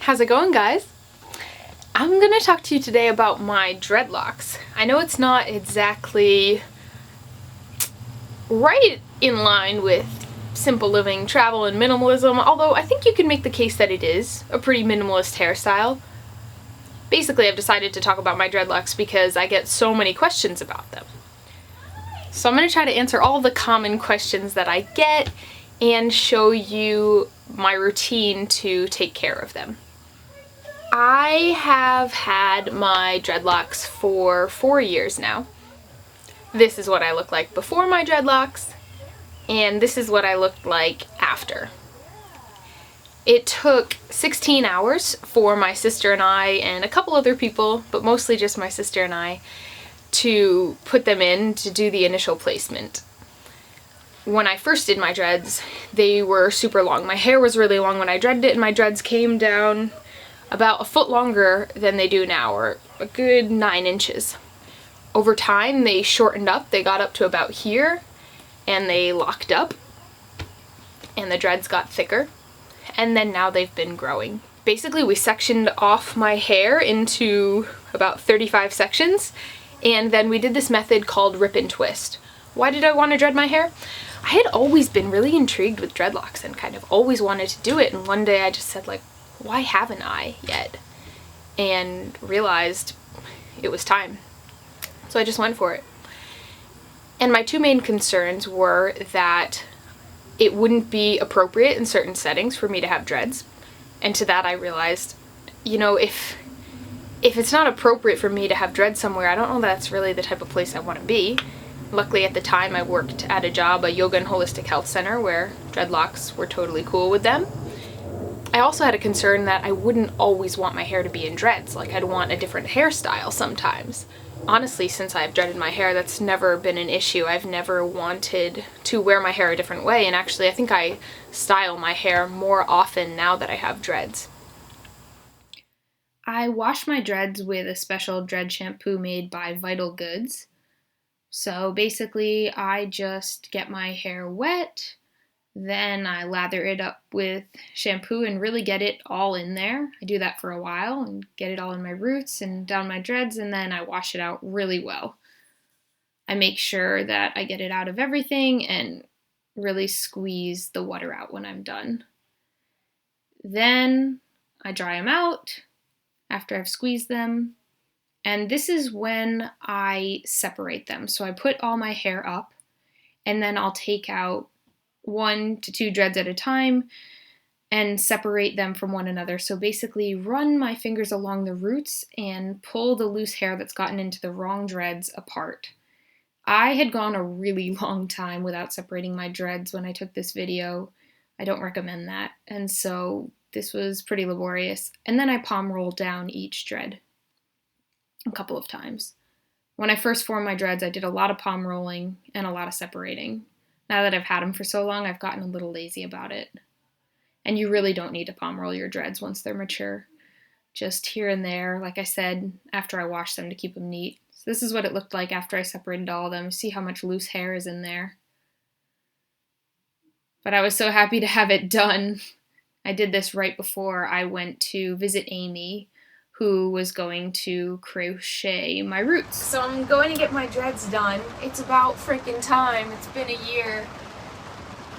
How's it going, guys? I'm gonna talk to you today about my dreadlocks. I know it's not exactly right in line with simple living, travel, and minimalism, although I think you can make the case that it is a pretty minimalist hairstyle. Basically, I've decided to talk about my dreadlocks because I get so many questions about them. So I'm gonna try to answer all the common questions that I get and show you my routine to take care of them. I have had my dreadlocks for 4 years now. This is what I look like before my dreadlocks, and this is what I looked like after. It took 16 hours for my sister and I and a couple other people, but mostly just my sister and I, to put them in to do the initial placement. When I first did my dreads, they were super long. My hair was really long when I dreaded it, and my dreads came down about a foot longer than they do now, or a good 9 inches. Over time, they shortened up. They got up to about here, and they locked up, and the dreads got thicker, and then now they've been growing. Basically, we sectioned off my hair into about 35 sections, and then we did this method called rip and twist. Why did I want to dread my hair? I had always been really intrigued with dreadlocks and kind of always wanted to do it, and one day I just said, like, why haven't I yet? And realized it was time. So I just went for it. And my two main concerns were that it wouldn't be appropriate in certain settings for me to have dreads. And to that I realized, you know, if it's not appropriate for me to have dreads somewhere, I don't know that's really the type of place I want to be. Luckily at the time I worked at a yoga and holistic health center, where dreadlocks were totally cool with them. I also had a concern that I wouldn't always want my hair to be in dreads, like I'd want a different hairstyle sometimes. Honestly, since I've dreaded my hair, that's never been an issue. I've never wanted to wear my hair a different way, and actually I think I style my hair more often now that I have dreads. I wash my dreads with a special dread shampoo made by Vital Goods. So basically I just get my hair wet, then I lather it up with shampoo and really get it all in there. I do that for a while and get it all in my roots and down my dreads, and then I wash it out really well. I make sure that I get it out of everything and really squeeze the water out when I'm done. Then I dry them out after I've squeezed them, and this is when I separate them. So I put all my hair up, and then I'll take out 1 to 2 dreads at a time and separate them from one another. So basically run my fingers along the roots and pull the loose hair that's gotten into the wrong dreads apart. I had gone a really long time without separating my dreads when I took this video. I don't recommend that. And so this was pretty laborious. And then I palm roll down each dread a couple of times. When I first formed my dreads, I did a lot of palm rolling and a lot of separating. Now that I've had them for so long, I've gotten a little lazy about it. And you really don't need to palm roll your dreads once they're mature. Just here and there, like I said, after I wash them to keep them neat. So this is what it looked like after I separated all of them. See how much loose hair is in there. But I was so happy to have it done. I did this right before I went to visit Amy, who was going to crochet my roots. So I'm going to get my dreads done. It's about freaking time. It's been a year.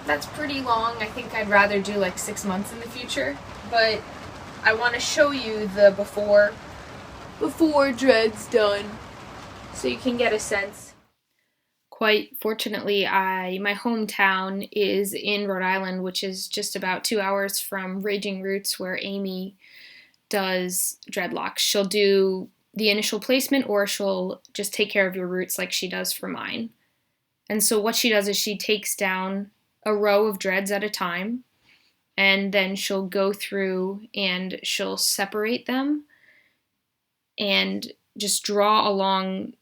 That's pretty long. I think I'd rather do like 6 months in the future. But I want to show you the before dreads done, so you can get a sense. Quite fortunately, my hometown is in Rhode Island, which is just about 2 hours from Raging Roots, where Amy does dreadlocks. She'll do the initial placement, or she'll just take care of your roots like she does for mine. And so what she does is she takes down a row of dreads at a time, and then she'll go through and she'll separate them and just draw along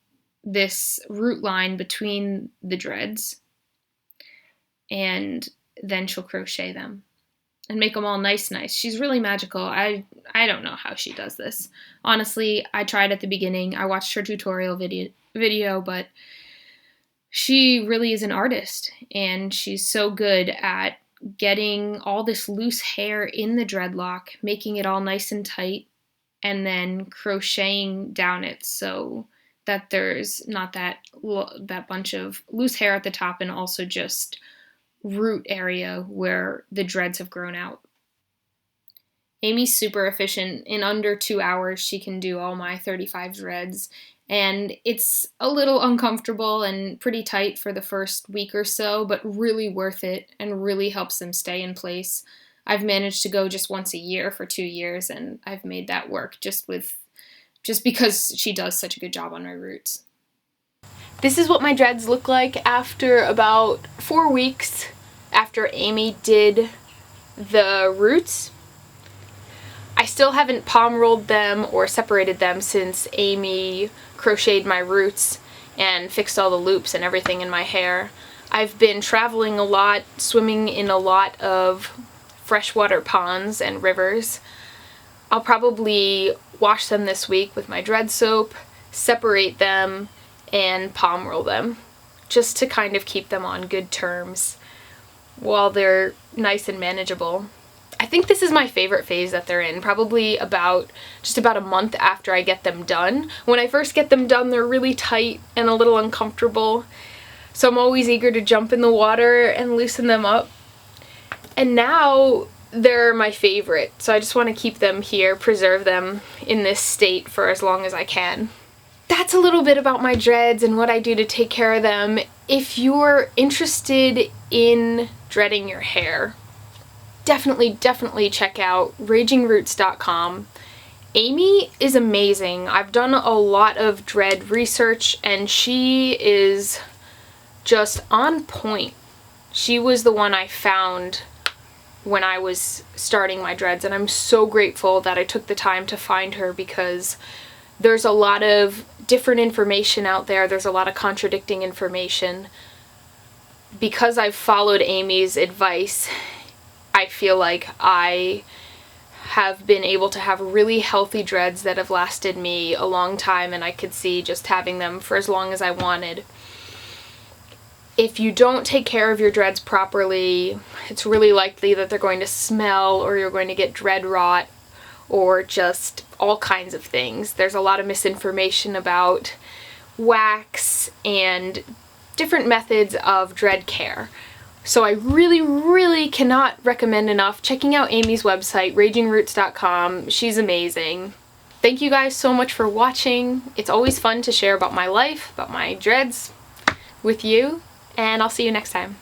this root line between the dreads, and then she'll crochet them and make them all nice. She's really magical. I don't know how she does this. Honestly, I tried at the beginning. I watched her tutorial video, but she really is an artist, and she's so good at getting all this loose hair in the dreadlock, making it all nice and tight, and then crocheting down it so that there's not that bunch of loose hair at the top, and also just root area where the dreads have grown out. Amy's super efficient. In under 2 hours, she can do all my 35 dreads, and it's a little uncomfortable and pretty tight for the first week or so, but really worth it and really helps them stay in place. I've managed to go just once a year for 2 years, and I've made that work just because she does such a good job on my roots. This is what my dreads look like after about 4 weeks after Amy did the roots. I still haven't palm rolled them or separated them since Amy crocheted my roots and fixed all the loops and everything in my hair. I've been traveling a lot, swimming in a lot of freshwater ponds and rivers. I'll probably wash them this week with my dread soap, separate them, and palm roll them, just to kind of keep them on good terms while they're nice and manageable. I think this is my favorite phase that they're in, probably just about a month after I get them done. When I first get them done, they're really tight and a little uncomfortable, so I'm always eager to jump in the water and loosen them up. And now they're my favorite, so I just want to keep them here, preserve them in this state for as long as I can. That's a little bit about my dreads and what I do to take care of them. If you're interested in dreading your hair, definitely check out ragingroots.com. Amy is amazing. I've done a lot of dread research, and she is just on point. She was the one I found when I was starting my dreads, and I'm so grateful that I took the time to find her, because there's a lot of different information out there. There's a lot of contradicting information. Because I've followed Amy's advice, I feel like I have been able to have really healthy dreads that have lasted me a long time, and I could see just having them for as long as I wanted. If you don't take care of your dreads properly, it's really likely that they're going to smell, or you're going to get dread rot, or just all kinds of things. There's a lot of misinformation about wax and different methods of dread care. So I really cannot recommend enough checking out Amy's website, ragingroots.com. She's amazing. Thank you guys so much for watching. It's always fun to share about my life, about my dreads with you, and I'll see you next time.